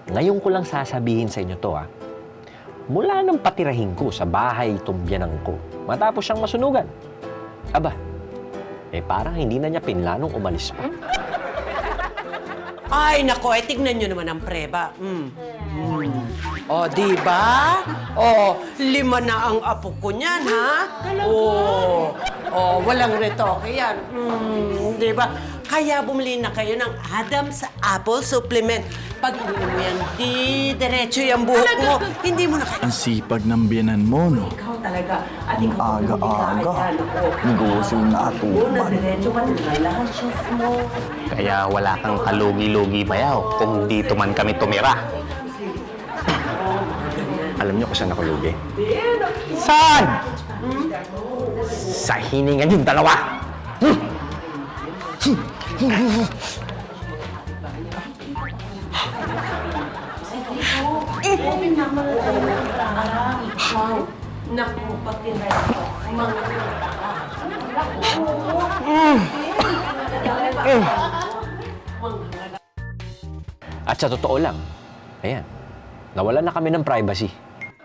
Ngayon ko lang sasabihin sa inyo to, ha. Mula nang patirahin ko sa bahay itong biyanang ko, matapos siyang masunugan. Aba, parang hindi na niya pinlanong umalis pa. Ay, nako, tignan nyo naman ang preba. O, di ba? O, 5 na ang apo ko niyan, ha? O, walang retoke yan. Di ba? Kaya bumili na kayo ng Adam's Apple Supplement. Pag ininom mo yan, di diretso yung buhok mo. Hindi mo na kayo. Ang sipag ng biyanan mo, no? Ikaw talaga. At ikaw Aga-aga. Negosyo na atuban. diretso ka na lahat mo. Kaya wala kang kalugi-lugi bayaw kung dito man kami tumira. Alam niyo kung saan ako lugi? Saan? Sa hiningan yung dalawa! Naku, pati na At sa totoo lang, ayan, nawalan na kami ng privacy.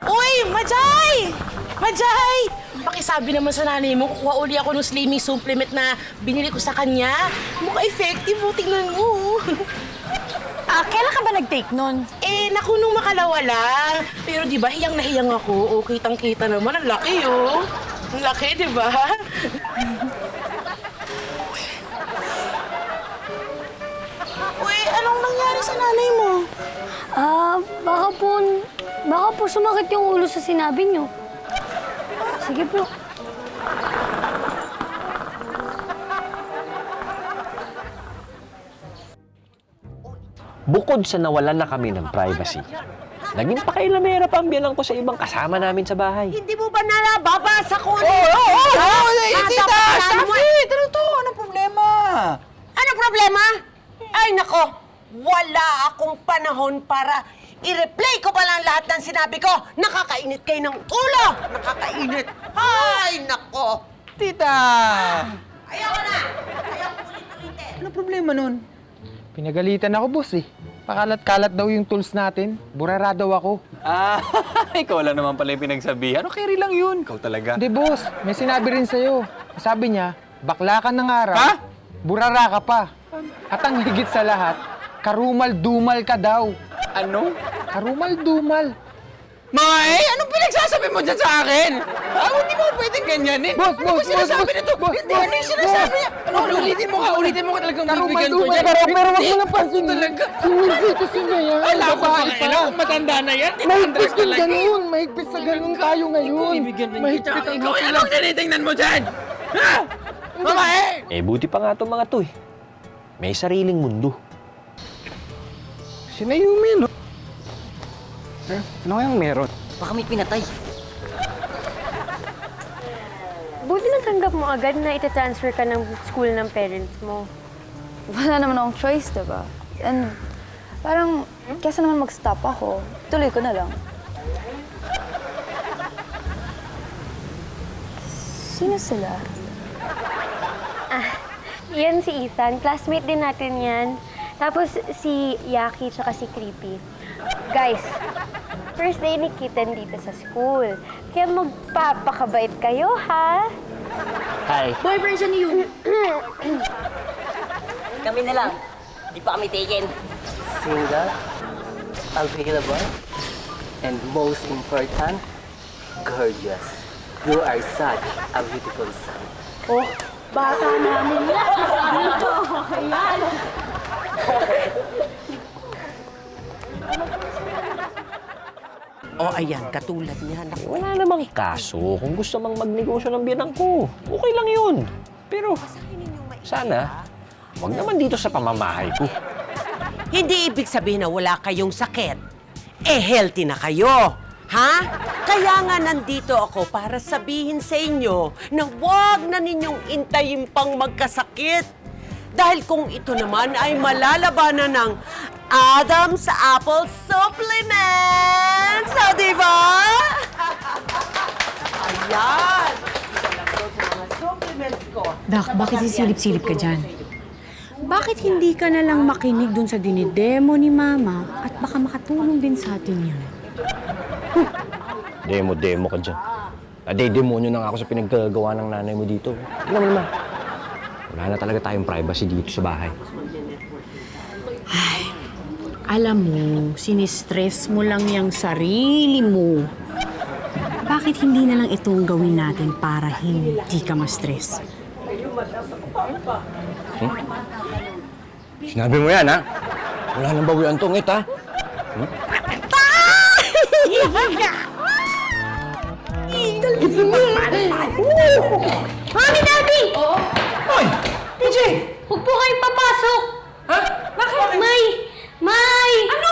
Uy, Majay! Majay! Pakisabi naman sa nanay mo, kukuha uli ako ng slimming supplement na binili ko sa kanya. Mukha effective, tingnan mo. Kailan ka ba nag-take nun? Naku, nung makalawa lang. Pero di ba, hiyang na hiyang ako. O, kitang-kita naman. Ang laki, oh. Ang laki, di ba? Uy, anong nangyari sa nanay mo? Baka po sumakit yung ulo sa sinabi niyo. Sige po. Bukod sa nawalan na kami ng privacy, naging pakailamera pa ang biyanang ko sa ibang kasama namin sa bahay. Hindi mo ba nalababasa ko? Tita! Stop it! Ano to? Anong problema? Anong problema? Ay, nako! Wala akong panahon para i-replay ko pa lang lahat ng sinabi ko. Nakakainit kayo ng ulo! Nakakainit! Ay, nako! Tita! Ayoko na! Ayoko ulit-ulitin! Ano problema nun? Pinagalitan ako, boss eh. Pakalat-kalat daw yung tools natin. Burara daw ako. Ikaw lang naman pala yung pinagsabihan. Ano, carry lang yun. Ikaw talaga. Hindi, boss. May sinabi rin sa'yo. Sabi niya, bakla ka ng araw, Ha? burara ka pa. At ang higit sa lahat, karumal-dumal ka daw. Ano? Karumal-dumal. May, anong pinagsasabi mo dyan sa akin? Hindi mo pwedeng ganyan eh. Boss, Ano ba sinasabi nito? Hindi, ano yung sinasabi niya? Ano, ulitin mo ka talagang bibigyan ko Karumal-dumal dyan. ka raw, pero wag mo na pansin. Talaga. Sinunod kasi niya yan. Alam ko babae pa kailan kung matanda na yan. Di ba Mahigpit Andres yung talaga? ganun. Mahigpit sa ganun tayo ngayon. Mahigpit ang Ikaw, hati anong tinitingnan mo dyan? Ha? Babae! Buti pa nga itong mga to eh. May sariling mundo. Si Naomi, no? Ano kayang meron? Baka may pinatay. Buti natanggap mo agad na ita-transfer ka ng school ng parents mo. Wala naman akong choice, diba? And parang, kesa naman mag-stop ako, tuloy ko na lang. Sino sila? Yan si Ethan. Classmate din natin yan. Tapos si Yaki tsaka si Creepy. Guys, first day ni Kitten dito sa school. Kaya magpapakabait kayo, ha? Hi. Boyfriend siya ni Yun. Kami na lang. Di pa kami taken. Single, available, and most important, gorgeous. You are such a beautiful son. Oh, bata namin yan. Dito, ayan. Ayan, katulad niya. Naku, Wala namang kaso kung gusto mang magnegosyo ng biyanang ko. Okay lang yun. Pero sana, wag naman dito sa pamamahay ko. hindi ibig sabihin na wala kayong sakit. Healthy na kayo. Ha? Kaya nga nandito ako para sabihin sa inyo na huwag na ninyong intayin pang magkasakit. Dahil kung ito naman ay malalabanan ng Adam's Apple Supplement. So, di ba? Ayan. Ito lang daw sa mga supplements ko. Dak, bakit sisilip-silip ka dyan? Bakit hindi ka na lang makinig dun sa dinidemo ni Mama at baka makatulong din sa atin yun? Demo ka dyan. Nade-demonyo na nga ako sa pinagkagawa ng nanay mo dito. Tingnan mo naman. Wala na talaga tayong privacy dito sa bahay. Alam mo, sinistress mo lang yung sarili mo. Bakit hindi na lang itong gawin natin para hindi ka ma-stress? Sinabi mo yan, ha? Wala nang bawian tong ha? Mami, Daddy! Oo. Hoy! PJ! Huwag po kayong papasok! Ha? Bakit? May! Ano?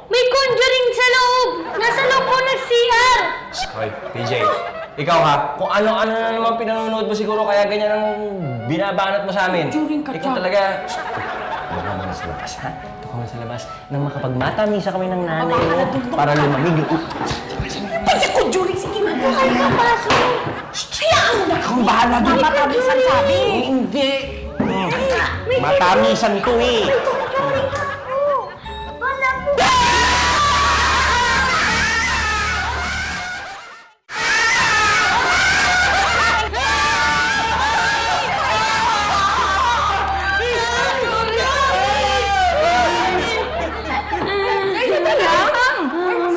May conjuring sa loob! Nasa loob po ng CR! Hoy, PJ. Ikaw ha, kung ano-ano na naman pinanonood mo siguro kaya ganyan ang binabanat mo sa amin. Ikaw talaga. Doon ka muna sa labas, ha? Doon ka muna sa labas nang makapagmatamisa kami ng nanay mo para lumamig yung... Huwag kayong papasok! Akong bahala doon. Matamisan sabi! Hindi! Matamisan to eh! Wala po!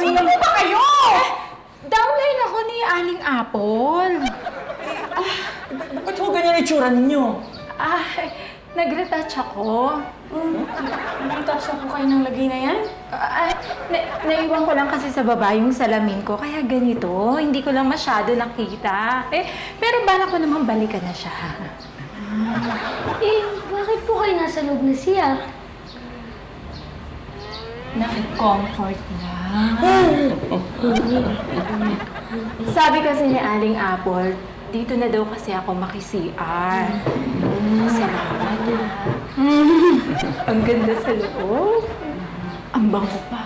Sino po ba kayo? Downline ako ni Aling Apple. Ba't ho ganyan itsura ninyo? Nag-retouch ako. Nag-retouch po kayo ng lagay na yan? Naiwan ko lang kasi sa baba yung salamin ko, kaya ganito. Hindi ko lang masyado nakita. Pero bala ko naman balikan na siya. Bakit po kayo nasa loob ng CR? Nakik-comfort lang. Sabi kasi ni Aling Apple, dito na daw kasi ako maki-CR. Salamat. Ang ganda sa loob. Ang bango pa.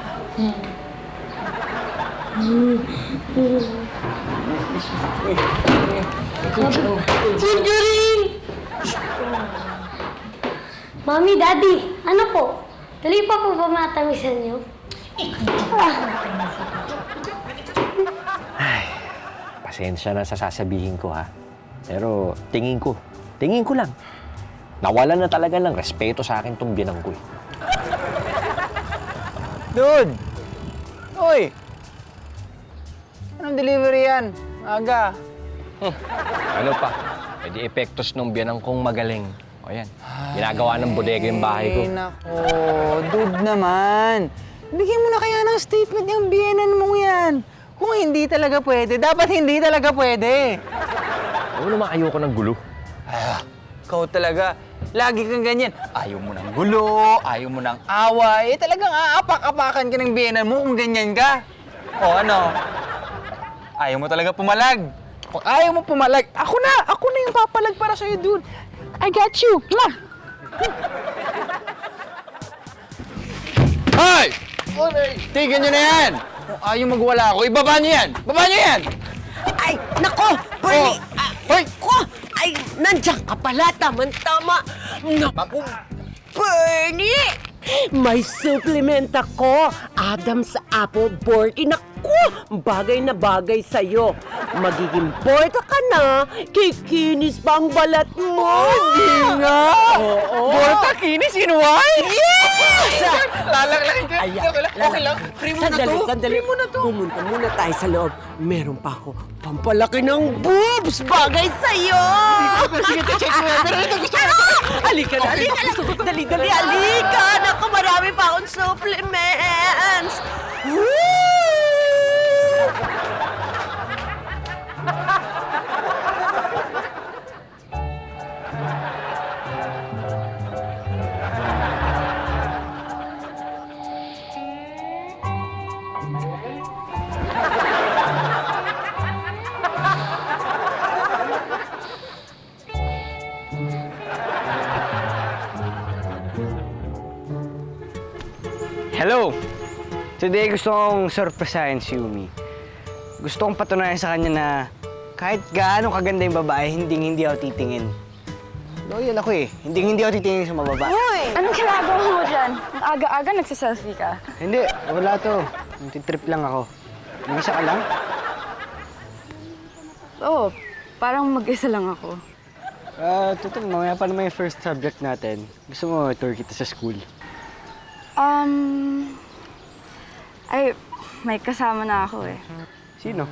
Conjuring! Mami, Daddy, ano po? Dali pa po ba matamisan niyo? Pasensya na sa sasabihin ko ha. Pero tingin ko lang. Nawalan na talaga ng respeto sa akin tong biyanang ko eh. Dude! Uy! Anong delivery yan? Aga. Ano pa? E di epektos nung biyanang kong magaling. O yan, ginagawa ng bodega yung bahay ko. Ay, nako. Dude naman. Bigyan mo na kaya ng statement yung biyenan mo yan. Kung hindi talaga pwede, dapat hindi talaga pwede. Ano naman ayoko ng gulo? Ikaw talaga, lagi kang ganyan. Ayaw mo ng gulo, ayaw mo ng away. Talagang aapak-apakan ka ng biyenan mo kung ganyan ka. O ano? Ayaw mo talaga pumalag. Kung ayaw mo pumalag, ako na yung papalag para sa'yo, dude. I got you. Mwah! Hoy! Tignan nyo na yan! Kung ayaw magwala ako, ibaba nyo yan! Baba nyo yan! Ay, nako! Bernie! Hoy! Ay, nandiyan ka pala. Tama-tama. Naku, Bernie! May supplement ako. Adam's Apple Borky. Naku, bagay na bagay sa'yo. Magiging borta ka na. Kikinis pa ang balat mo. Hindi nga! Oo. Borta kinis in wine? Yes! Lalaglakin ka. Ayan, Okay lang. Free mo na to. Sandali. Pumunta muna tayo sa loob. Meron pa ako pampalaki ng boobs. Bagay sa'yo. Sige, check mo yan. Pero ito gusto ko. Halika na, halika na. Dali, halika. Naku, marami pa akong supplements. Woo! Hello! Today gusto kong surpresahin si Yumi. Gusto kong patunayan sa kanya na kahit gaano kaganda yung babae, hindi ako titingin. Loyal ako eh. Hindi ako titingin sa mababa. Anong ginagawa mo dyan? Ang aga-aga nagsiselfie ka. Hindi, wala to. Nagtitrip lang ako. Mag-isa ka lang? Oo, parang mag-isa lang ako. Tuto, mamaya pa naman yung first subject natin. Gusto mo tour kita sa school? Ay, may kasama na ako eh. Sino?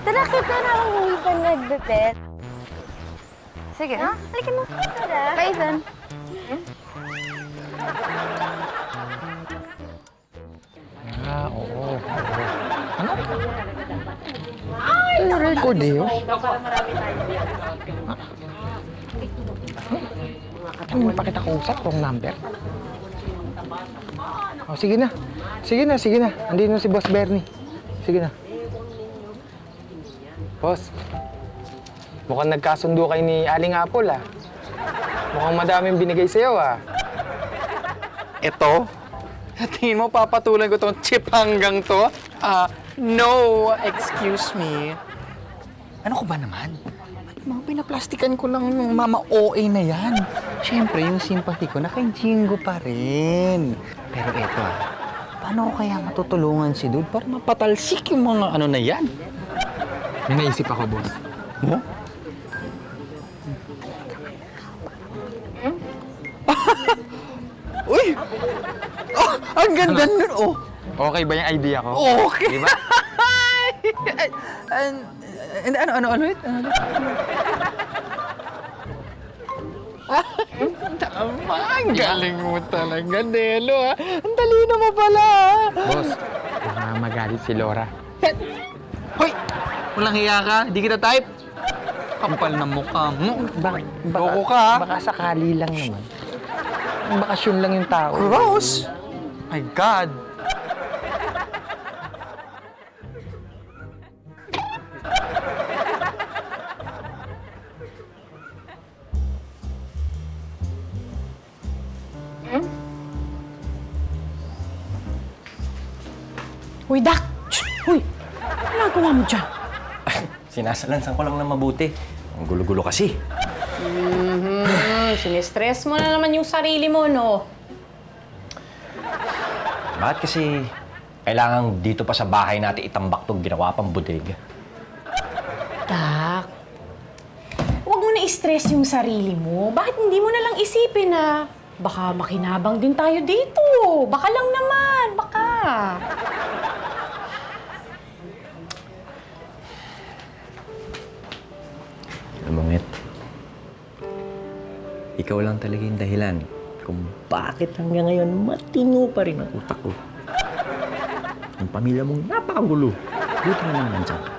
Tara, kita na akong hindi pa nagbebet. Sige. Halika mo. Tara. Bye, Ethan. Oo. Ano? Ay, record eh. Ano pa kita kausap? Wrong number? Oh, sige na. Sige na. Andito na si Boss Bernie. Sige na. Boss, mukhang nagkasundo kayo ni Aling Apple, ah. Mukhang madaming binigay sa'yo, ah. Ito? Sa tingin mo, papatulan ko tong chip hanggang to? No, excuse me. Ano ko ba naman? Mga pinaplastikan ko lang ng mama OA na yan. Siyempre, yung sympathy ko, naka-jingo pa rin. Pero eto paano ko kaya matutulungan si Dude para mapatalsik yung mga ano na yan? May naisip ako, boss. Mo? Uy! Oh, ang ganda nun, oh! Okay ba yung idea ko? Okay! Diba? Ano ulit? Tama! Ang galing mo talaga, Nelo, ha? Ang talino mo pala, ha? Boss, baka magalit si Laura. Hoy! Walang hiya ka? Di kita type? Kapal na mukha mo. Loko ka, ha? Baka sakali lang naman. Bakasyon lang yung tao. Gross! My God! Uy, Dak! Uy! Ano ginagawa mo dyan? Sinasalansan ko lang na mabuti. Ang gulo-gulo kasi. Sinistress mo na naman yung sarili mo, no? Bakit kasi kailangan dito pa sa bahay natin itambak tong ginawa pang bodega? Dak, huwag mo na i-stress yung sarili mo. Bakit hindi mo na lang isipin na baka makinabang din tayo dito? Baka lang naman, baka. Alam mo, Met, ikaw lang talaga yung dahilan kung bakit hanggang ngayon matino pa rin ang utak ko. Ang pamilya mong napakagulo. Buti na lang nandiyan ka.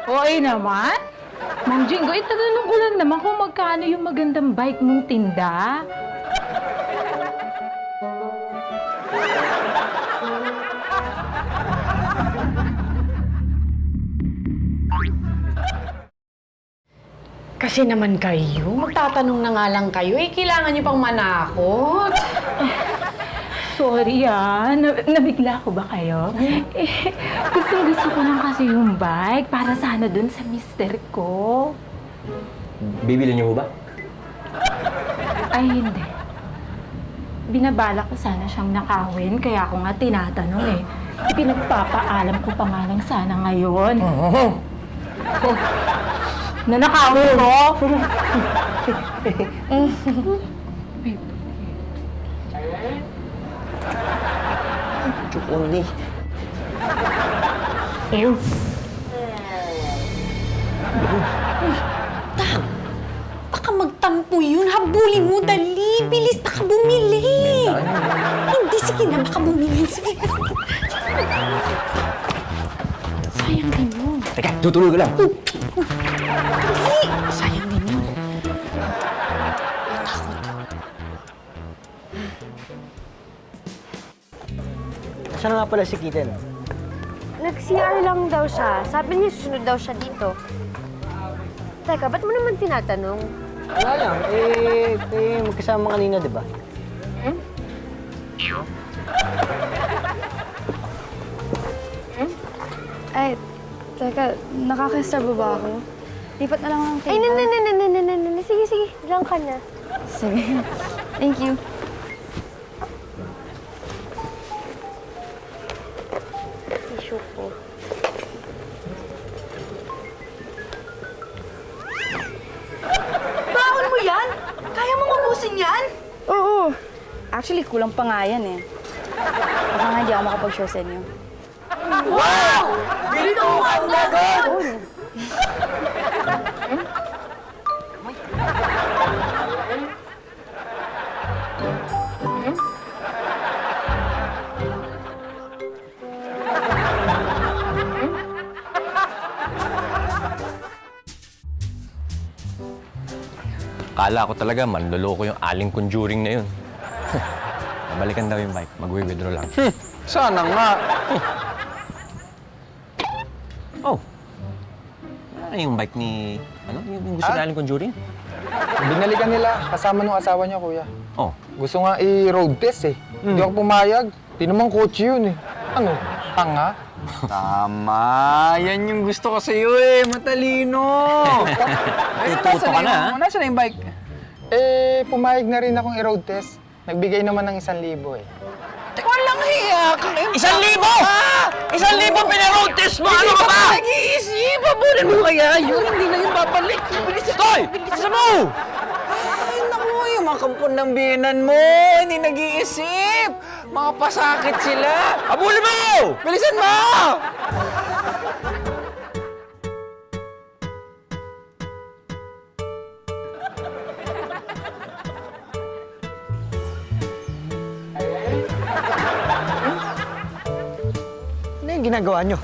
Hoy naman? Mang Jingo, itatanong ko lang naman kung magkano yung magandang bike mong tinda. Kasi naman kayo, magtatanong na nga lang kayo, kailangan nyo pang manakot. Sorry nabigla ko ba kayo? Gustong-gusto ko lang kasi yung bike para sana dun sa mister ko. Bibili niyo ba? Ay, hindi. Binabala ko sana siyang nakawin, kaya ako nga tinatanong eh. Ipinagpapaalam ko pa nga lang sana ngayon. Nanakawin ko! Chukundi. Baka magtampo yun. Habulin mo, dali. Bilis, baka bumili. Hindi, sige na, baka bumili. Sige. Sayang din yun. Teka, tutuloy ko lang. Dali. Sayang din yun. Saan nga pala si Kitten? Nag-CR lang daw siya. Sabi niya susunod daw siya dito. Teka, ba't mo naman tinatanong? Wala lang. Magkasama kanina, di ba? Ay, teka, nakakasarbo ba ako? Lipat na lang ang table. Ay, sige, diyan ka na. Sige. Thank you. Tissue po. Baon mo yan? Kaya mo mabusin yan? Oo. Actually, kulang pa nga yan eh. Baka nga hindi ako makapag-share sa inyo. Wow! Ganito ang lagot! Kala ko talaga manloloko yung aling conjuring na yun. Balikan daw yung bike. Magwi-withdraw lang. Sana nga. Oh. Ano yung bike ni... Ano? Yung gusto ni aling conjuring? Binalikan nila kasama nung asawa niya, kuya. Oh. Gusto nga i-road test eh. Hindi ako pumayag. Di naman kotse yun eh. Ano? Tanga? Tama. Yan yung gusto ko sa'yo eh. Matalino. Tututo ka na, ha? Nasaan na yung bike? Pumayag na rin akong i-road test. Nagbigay naman ng 1,000 eh. Walang hiya ka kayo. 1,000! 1,000 pinaroad test mo! Ano ka ba? Nag-iisip! Abunin mo kaya yun. Hindi na yung babalik. Hoy! Isa mo! Ay, naku, yung mga kampon ng biyanan mo. Hindi nag-iisip. Mga pasakit sila. Abulin mo! Bilisan mo! Ano yung ginagawa nyo?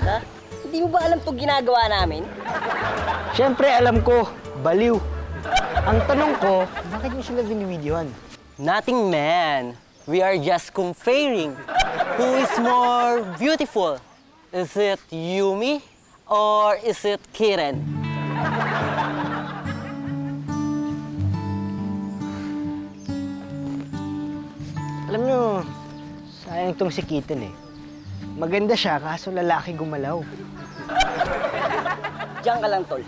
Ha? Hindi mo ba alam itong ginagawa namin? Siyempre, alam ko. Baliw. Ang tanong ko, bakit nyo sila binibidyohan? Nothing, man. We are just comparing who is more beautiful. Is it Yumi or is it Kiren? Alam nyo, sayang itong si Kitten eh. Maganda siya, kaso lalaki gumalaw. Diyan ka lang, tol.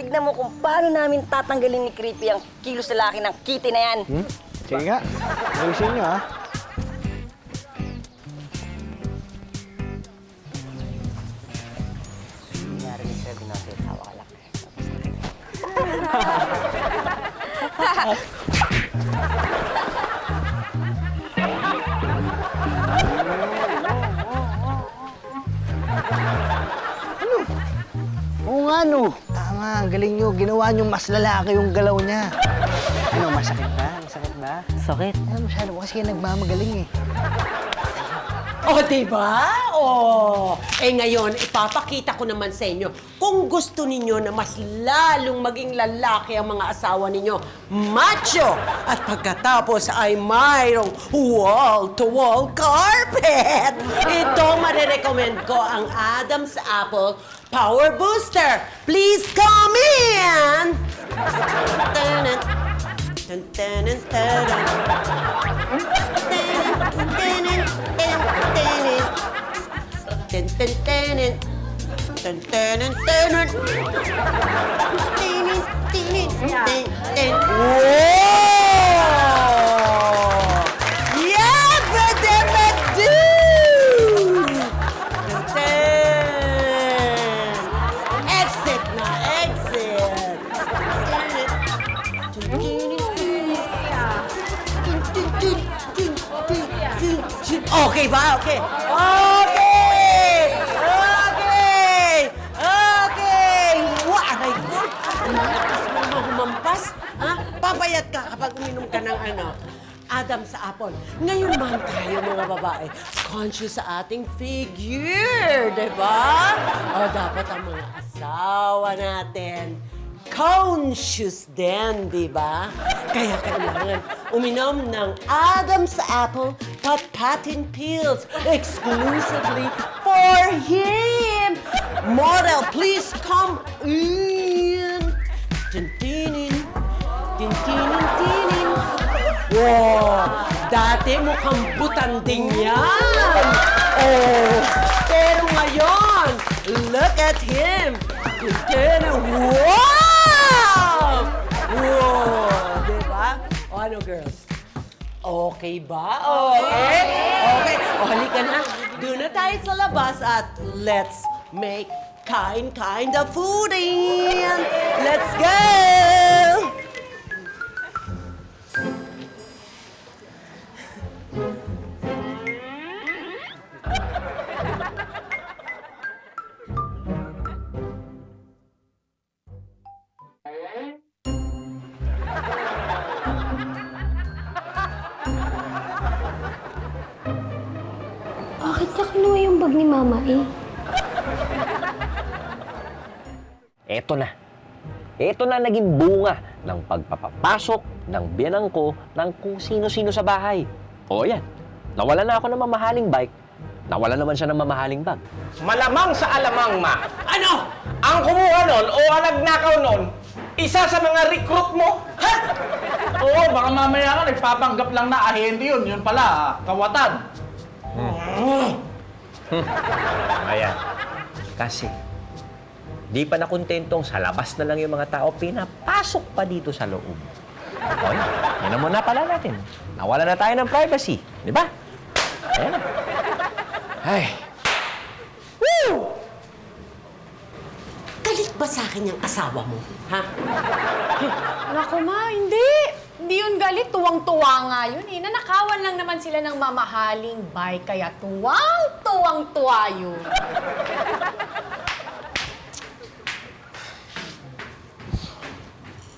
Tignan mo kung paano namin tatanggalin ni Creepy ang kilos lalaki ng kitty na yan. Sige nga, ayusin nyo ha. Narinig sabi natin, tawa ka lang. Oo nga no. Tama, galing nyo. Ginawa nyo mas lalaki yung galaw niya. Ano, masakit ba? Masakit ba? Sakit. Masyado mo kasi nagmamagaling eh. O, diba? O, ngayon, ipapakita ko naman sa inyo kung gusto ninyo na mas lalong maging lalaki ang mga asawa ninyo, macho! At pagkatapos ay mayroong wall-to-wall carpet! Ito, marirecommend ko ang Adam's Apple Power Booster! Please come in! Tanan, tan, tanan, tanan. Ten, ten, ten, ten, ten, ten, ten. Wow! Yeah, badabadu! Ten. Exit na, exit. Okay ba? Okay. Okay! Okay! Okay! Wow! Aray ko! Ang lakas mo naman humampas. Ha? Papayat ka kapag uminom ka ng Adam sa apple. Ngayon man tayo mga babae, conscious sa ating figure, di ba? O dapat ang mga asawa natin conscious din, di ba? Kaya kailangan uminom ng Adam's Apple Pat-Patin Pills exclusively for him! Model, please come in. Tintinin. Tintinin. Wow! Dati mukhang butanding yan. Oh! Pero ngayon, look at him. Tintinin. Wow! Wow! Diba? O ano, girls? Okay ba? Okay? Okay. O halika na. Doon na tayo sa labas at let's make kind of fooding. Let's go! Bakit niya kinuha yung bag ni Mama eh? Eto na. Ito na naging bunga ng pagpapapasok ng biyanang ko ng kung sino-sino sa bahay. O yan, nawala na ako ng mamahaling bike, nawala naman siya ng mamahaling bag. Malamang sa alamang, ma. Ano? Ang kumuha nun o ang nagnakaw nun, isa sa mga recruit mo. Ha? Oo, baka mamaya ka nagpapanggap lang na ahente yun. Yun pala, kawatan. Ayan. Kasi, di pa nakontentong sa labas na lang yung mga tao, pinapasok pa dito sa loob. O yan na muna pala natin. Nawala na tayo ng privacy. Di ba? Ayan na. Ay. Woo! Galit ba sa akin yung asawa mo? Ha? Naku ma, hindi. Hindi yun galit. Tuwang-tuwa nga yun eh. Nanakawan lang naman sila ng mamahaling bike. Kaya tuwang-tuwang-tuwa yun.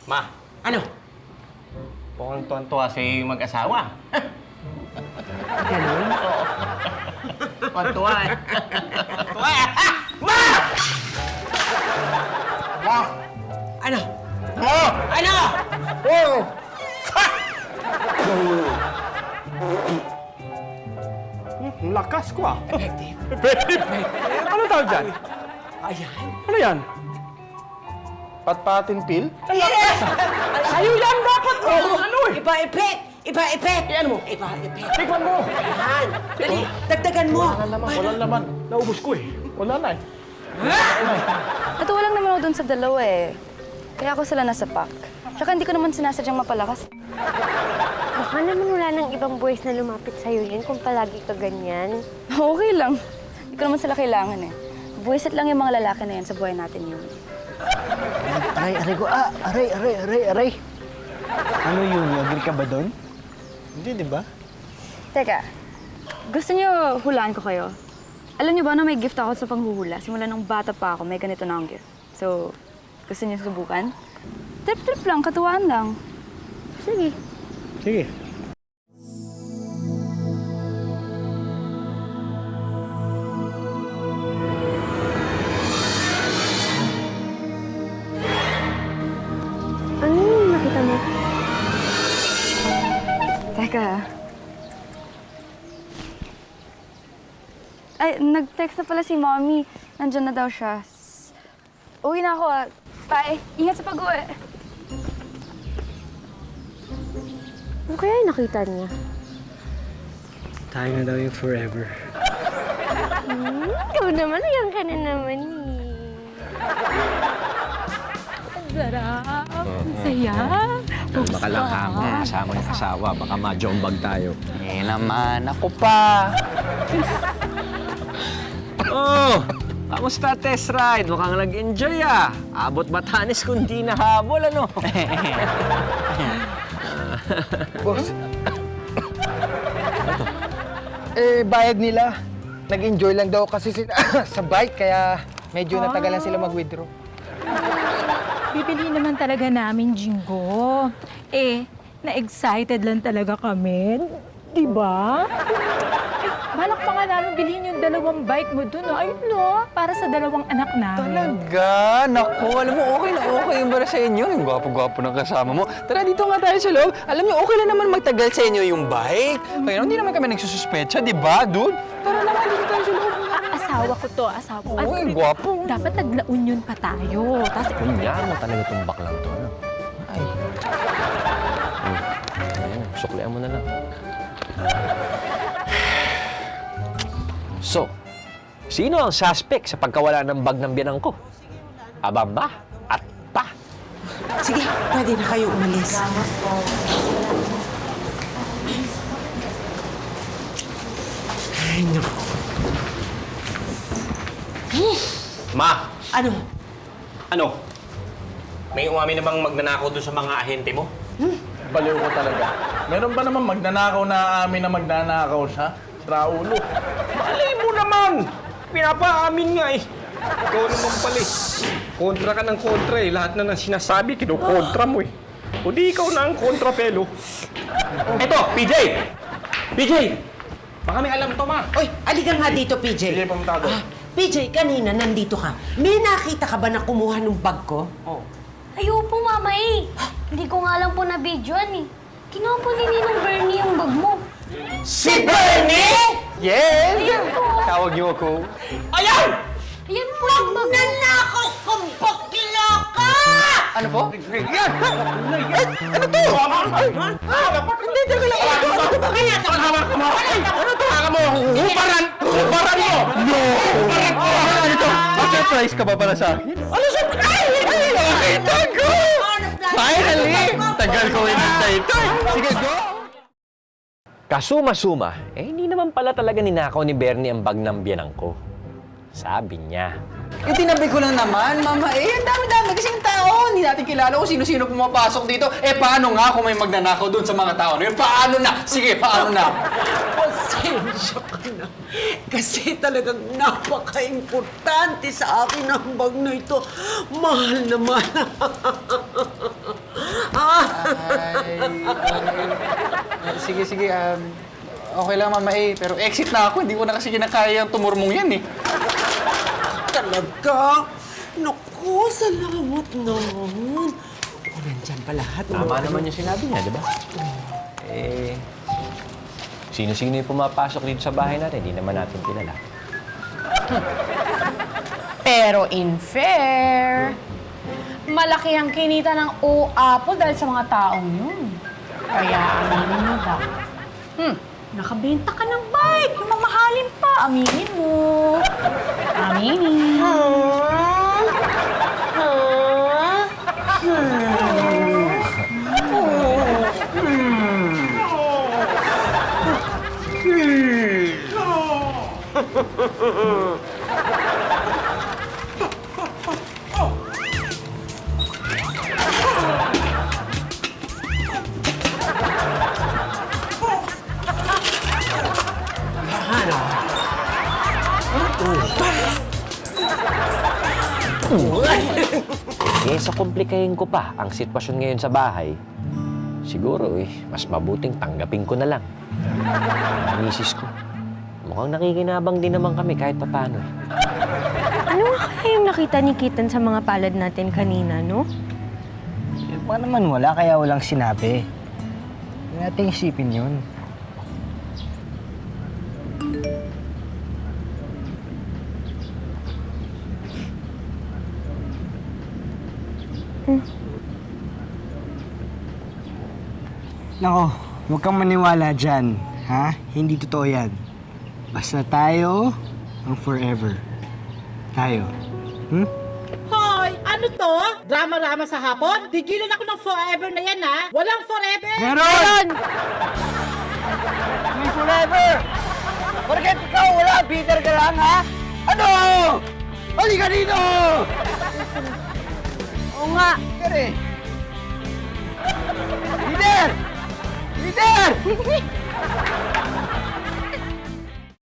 Ma, Ano? mukhang tuwan-tuwa sa mag-asawa. Ganun? Tuwan-tuwa eh. Tuwa eh. Ma! Ma! Ano? Ma! Ano? Oh! Ang lakas ko ah. Effective. Ano tawag dyan? Ayan. Ano yan? Patpatin pill? Yes! Sa'yo yan dapat! Ano eh? Iba-epek! Iba-epek! Yan mo. Iba-epek! Tikman mo! Ayan! Dali! Dagdagan mo! Walang laman. Naubos ko eh. Wala na eh. Natuwa lang naman ako dun sa dalawa eh. Kaya ako sila nasa pack. Tsaka hindi ko naman sinasadyang mapalakas. Baka naman wala nang ibang boys na lumapit sa'yo yan kung palagi ka ganyan. Okay lang. Hindi ko naman sila kailangan eh. Buwisit lang yung mga lalaki na yan sa buhay natin yun. Aray ko. Aray. Ano yun? Agree ka ba doon? Hindi, di ba? Teka, gusto niyo hulaan ko kayo? Alam niyo ba na may gift ako sa panghuhula? Simula nung bata pa ako, may ganito na akong gift. So, gusto niyo subukan? Trip-trip lang, katuwaan lang. Sige. Sige. Ano yung nakita mo? Teka. Ay, nag-text na pala si Mommy. Nandyan na daw siya. Uwi na ako ah. Bye. Ingat sa pag-uwi. Ano kaya yung nakita niya? Tayo na daw yung forever. Ikaw naman, ayan ka na naman eh. Sarap. Saya. Kalma ka lang, ha? Kasama yung asawa. Baka ma-jombag tayo. Eh naman, ako pa. Oh! Kamusta test ride? Mukhang nag-enjoy ah. Abot Batanes kundi nahabol, ano? Boss. Bayad nila. Nag-enjoy lang daw kasi sila sa bike, kaya medyo natagalan sila mag-withdraw. Bibili naman talaga namin, Jingo. Na-excited lang talaga kami. Diba? Balak pa nga namin bilhin yung 2 bike mo dun, no? Ayun, no? Para sa 2 anak namin. Talaga? Naku, alam mo, okay na okay yung para sa inyo. Yung gwapo-gwapo ng kasama mo. Tara, dito nga tayo sa loob. Alam niyo, okay lang naman magtagal sa inyo yung bike. Kaya hindi naman kami nagsususpecha, di ba, dude? Tara na nga, dito tayo sa loob. Asawa ko to, asawa ko. Oo, yung gwapo. Dapat naglaon yun pa tayo. Tapos, Kunyari mo talaga itong baklang to, ano? Ay. Ayan, suklian mo na lang. So, sino ang suspect sa pagkawala ng bag ng biyanang ko? Abamba at pa. Sige, pwede na kayo umalis. Ay, naku. Ma! Ano? Ano? May umami na bang magnanakaw doon sa mga ahente mo? Baliw ko talaga. Meron ba naman magnanakaw na amin na magnanakaw siya? Raulo. Malay mo naman! Pinapaamin nga eh. Ikaw naman pala eh. Kontra ka ng kontra eh. Lahat na ng sinasabi, kinukontra mo eh. O di ikaw na ang kontra, pelo. Eto, PJ! PJ! Baka may alam to, ma. Oy, aligan nga dito, PJ. Sige, pumunta doon. PJ, kanina nandito ka. May nakita ka ba na kumuha ng bag ko? Ayaw po, Mama eh. Hindi ko nga lang po na-videoan eh. Kinuha po ni Ninong Bernie yung bag mo. Si Bernie! Yes! Ayan po. Tawag niyo ako. Ayan! Ayan po yung bag mo. Nanakaw kong bakla ka! Ano po? Yan! Ano to? Hindi, teka lang. Hawak ka mo! Ano to? Hawak mo! Hubaran! Hubaran mo! No! Hubaran mo! Ano to? Surprise ka ba para sa akin? Ano sa... Ay! Nakita ko! Finally! Tagal ko inantay ito. Sige, go! Kasuma-suma, hindi naman pala talaga ninakaw ni Bernie ang bag ng biyanang ko. Sabi niya. Eh, tinabi ko lang naman, Mama. Eh, ang dami-dami kasing tao. Hindi natin kilala kung sino-sino pumapasok dito. Eh, paano nga kung may magnanakaw doon sa mga tao na yun? Paano na? Sige, paano na? Pasensya ka na. Kasi talagang napaka-importante sa akin ang bag na ito. Mahal naman. Sige, okay lang, Mama. Eh, pero exit na ako. Hindi ko na kasi kinakaya yung tumurmong yan, eh. Talaga? Naku, salamat naman. O, nandyan pa lahat. Tama naman yung sinabi niya, di ba? Eh, sino-sino yung pumapasok dito sa bahay natin, hindi naman natin kilala. Pero in fair, malaki ang kinita ng O-Apple dahil sa mga taong yun. Kaya aminin mo daw. Nakabenta ka ng bike, yung mamahalin pa. Aminin mo. Aminin. Kesa komplikahin ko pa ang sitwasyon ngayon sa bahay, siguro mas mabuting tanggapin ko na lang. Ang misis ko, mukhang nakikinabang din naman kami kahit papaano eh. Ano nga kaya yung nakita ni Kitan sa mga palad natin kanina, no? Baka naman wala, kaya walang sinabi. Hindi natin isipin yun. Nako, huwag kang maniwala dyan, ha? Hindi totoo yan. Basta tayo ang forever. Tayo. Hoy! Ano to? Drama-rama sa hapon? Tigilan ako ng forever na yan, ha? Walang forever! Meron! May forever! Porket ikaw wala, Peter ka lang, ha? Ano? Halika dito! Oo nga. Peter! Peter! Peter!